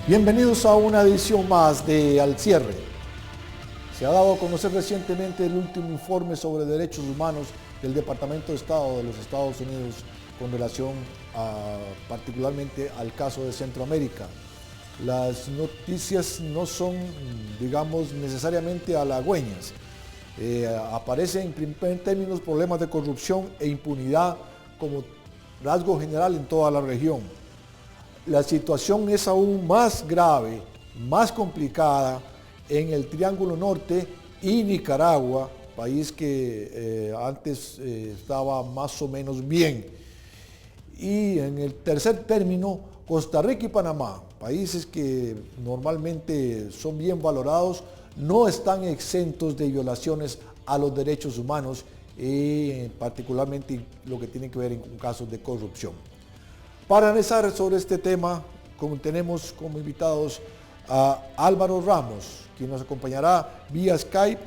Bienvenidos a una edición más de Al Cierre. Se ha dado a conocer recientemente el último informe sobre derechos humanos del Departamento de Estado de los Estados Unidos con relación particularmente al caso de Centroamérica. Las noticias no son, digamos, necesariamente halagüeñas. Aparecen en primer términos problemas de corrupción e impunidad como rasgo general en toda la región. La situación es aún más grave, más complicada en el Triángulo Norte y Nicaragua, país que antes estaba más o menos bien. Y en el tercer término, Costa Rica y Panamá, países que normalmente son bien valorados, no están exentos de violaciones a los derechos humanos, particularmente lo que tiene que ver con casos de corrupción. Para analizar sobre este tema, tenemos como invitados a Álvaro Ramos, quien nos acompañará vía Skype,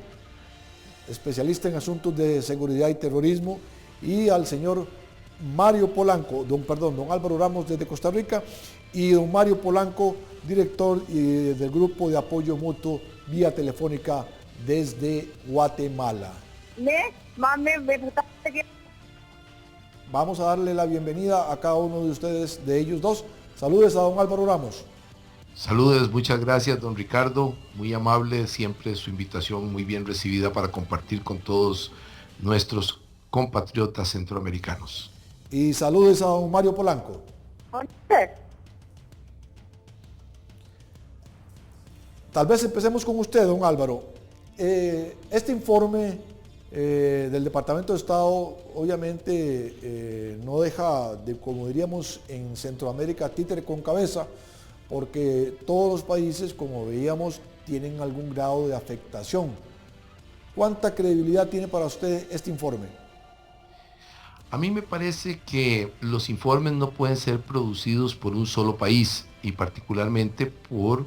especialista en asuntos de seguridad y terrorismo, y al señor Mario Polanco, don Álvaro Ramos desde Costa Rica, y don Mario Polanco, director del grupo de apoyo mutuo vía telefónica desde Guatemala. Vamos a darle la bienvenida a cada uno de ustedes, de ellos dos. Saludes a don Álvaro Ramos. Saludos, muchas gracias don Ricardo, muy amable, siempre su invitación muy bien recibida para compartir con todos nuestros compatriotas centroamericanos. Y saludes a don Mario Polanco. Tal vez empecemos con usted, don Álvaro. Este informe del Departamento de Estado obviamente no deja de, como diríamos en Centroamérica, títere con cabeza, porque todos los países, como veíamos, tienen algún grado de afectación. ¿Cuánta credibilidad tiene para usted este informe? A mí me parece que los informes no pueden ser producidos por un solo país y particularmente por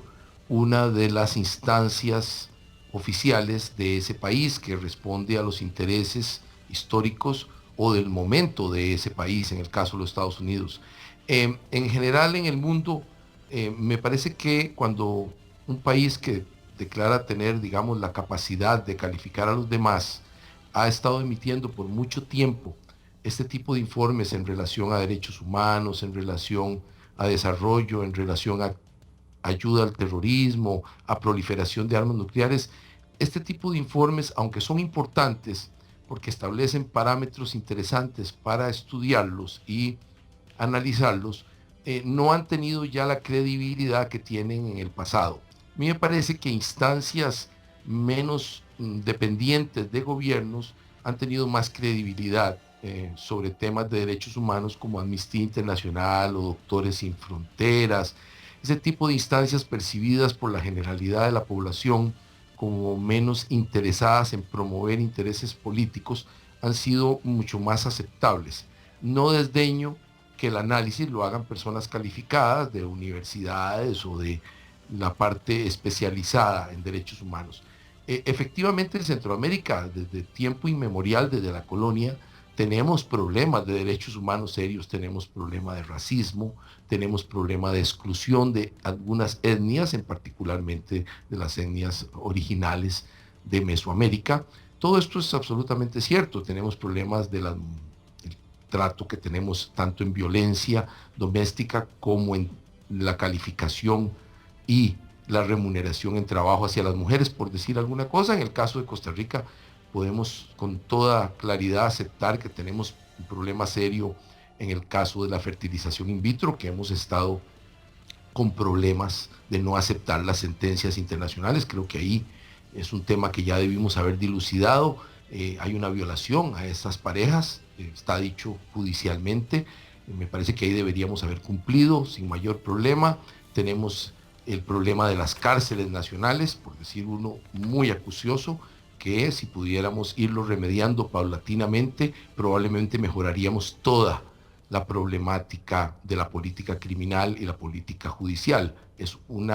una de las instancias oficiales de ese país que responde a los intereses históricos o del momento de ese país, en el caso de los Estados Unidos. En general en el mundo, me parece que cuando un país que declara tener, digamos, la capacidad de calificar a los demás, ha estado emitiendo por mucho tiempo este tipo de informes en relación a derechos humanos, en relación a desarrollo, en relación a ayuda al terrorismo, a proliferación de armas nucleares. Este tipo de informes, aunque son importantes porque establecen parámetros interesantes para estudiarlos y analizarlos, no han tenido ya la credibilidad que tienen en el pasado. A mí me parece que instancias menos dependientes de gobiernos han tenido más credibilidad sobre temas de derechos humanos como Amnistía Internacional o Doctores Sin Fronteras, ese tipo de instancias percibidas por la generalidad de la población como menos interesadas en promover intereses políticos han sido mucho más aceptables. No desdeño que el análisis lo hagan personas calificadas de universidades o de la parte especializada en derechos humanos. Efectivamente, en Centroamérica, desde tiempo inmemorial, desde la colonia, tenemos problemas de derechos humanos serios, tenemos problemas de racismo, tenemos problemas de exclusión de algunas etnias, en particularmente de las etnias originales de Mesoamérica. Todo esto es absolutamente cierto, tenemos problemas del trato que tenemos tanto en violencia doméstica como en la calificación y la remuneración en trabajo hacia las mujeres, por decir alguna cosa. En el caso de Costa Rica, podemos con toda claridad aceptar que tenemos un problema serio en el caso de la fertilización in vitro, que hemos estado con problemas de no aceptar las sentencias internacionales. Creo que ahí es un tema que ya debimos haber dilucidado. Hay una violación a estas parejas, está dicho judicialmente. Me parece que ahí deberíamos haber cumplido sin mayor problema. Tenemos el problema de las cárceles nacionales, por decir uno muy acucioso, que si pudiéramos irlo remediando paulatinamente, probablemente mejoraríamos toda la problemática de la política criminal y la política judicial. Es un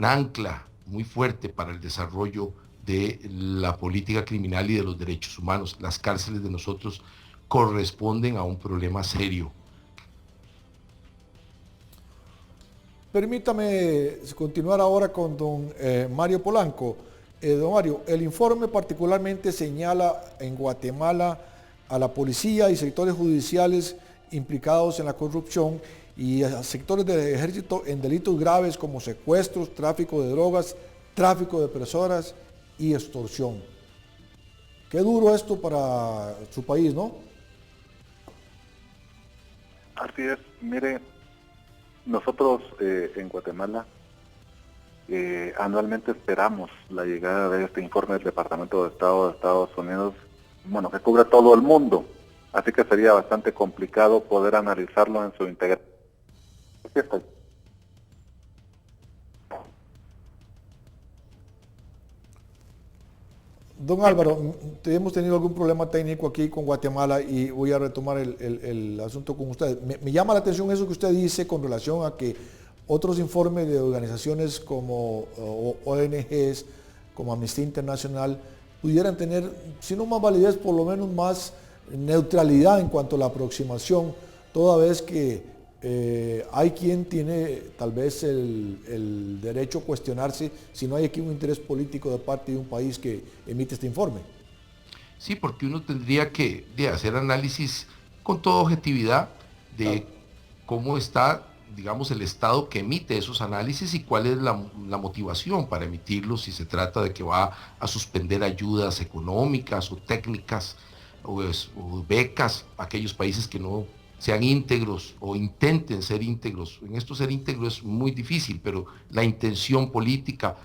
ancla muy fuerte para el desarrollo de la política criminal y de los derechos humanos. Las cárceles de nosotros corresponden a un problema serio. Permítame continuar ahora con don Mario Polanco. Don Mario, el informe particularmente señala en Guatemala a la policía y sectores judiciales implicados en la corrupción y a sectores del ejército en delitos graves como secuestros, tráfico de drogas, tráfico de personas y extorsión. Qué duro esto para su país, ¿no? Así es, mire, nosotros en Guatemala anualmente esperamos la llegada de este informe del Departamento de Estado de Estados Unidos, bueno, que cubre todo el mundo, así que sería bastante complicado poder analizarlo en su integridad. Aquí estoy. Don Álvaro, hemos tenido algún problema técnico aquí con Guatemala y voy a retomar el asunto con usted. Me llama la atención eso que usted dice con relación a que otros informes de organizaciones como ONGs, como Amnistía Internacional, pudieran tener, si no más validez, por lo menos más neutralidad en cuanto a la aproximación, toda vez que hay quien tiene tal vez el derecho a cuestionarse si no hay aquí un interés político de parte de un país que emite este informe. Sí, porque uno tendría que hacer análisis con toda objetividad de cómo está, digamos, el Estado que emite esos análisis y cuál es la motivación para emitirlos, si se trata de que va a suspender ayudas económicas o técnicas o becas a aquellos países que no sean íntegros o intenten ser íntegros. En esto ser íntegro es muy difícil, pero la intención política,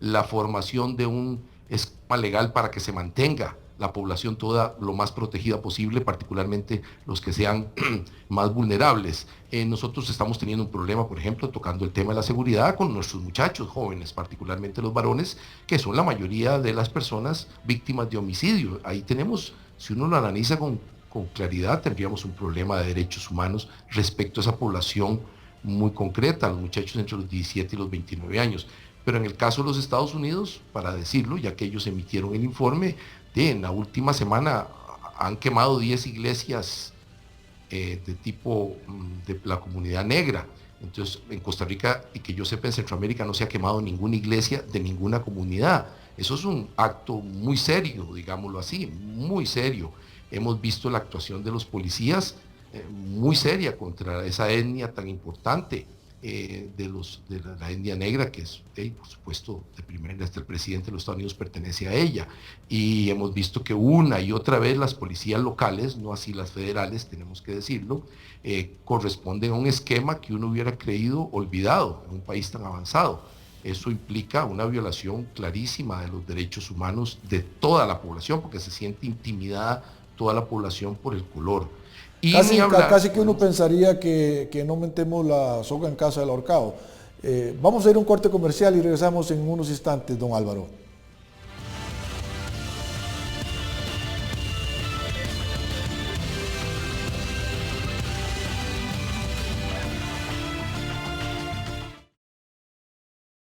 la formación de un esquema legal para que se mantenga la población toda lo más protegida posible, particularmente los que sean más vulnerables. Nosotros estamos teniendo un problema, por ejemplo, tocando el tema de la seguridad con nuestros muchachos jóvenes, particularmente los varones, que son la mayoría de las personas víctimas de homicidio. Ahí tenemos, si uno lo analiza con claridad, tendríamos un problema de derechos humanos respecto a esa población muy concreta, los muchachos entre los 17 y los 29 años. Pero en el caso de los Estados Unidos, para decirlo, ya que ellos emitieron el informe, en la última semana han quemado 10 iglesias de tipo de la comunidad negra. Entonces, en Costa Rica, y que yo sepa, en Centroamérica no se ha quemado ninguna iglesia de ninguna comunidad. Eso es un acto muy serio, digámoslo así, muy serio. Hemos visto la actuación de los policías muy seria contra esa etnia tan importante de la etnia negra, que es, por supuesto, hasta el presidente de los Estados Unidos pertenece a ella. Y hemos visto que una y otra vez las policías locales, no así las federales, tenemos que decirlo, corresponden a un esquema que uno hubiera creído olvidado en un país tan avanzado. Eso implica una violación clarísima de los derechos humanos de toda la población, porque se siente intimidada toda la población por el color. Y casi que uno pensaría que no metemos la soga en casa del ahorcado. Vamos a ir a un corte comercial y regresamos en unos instantes, don Álvaro.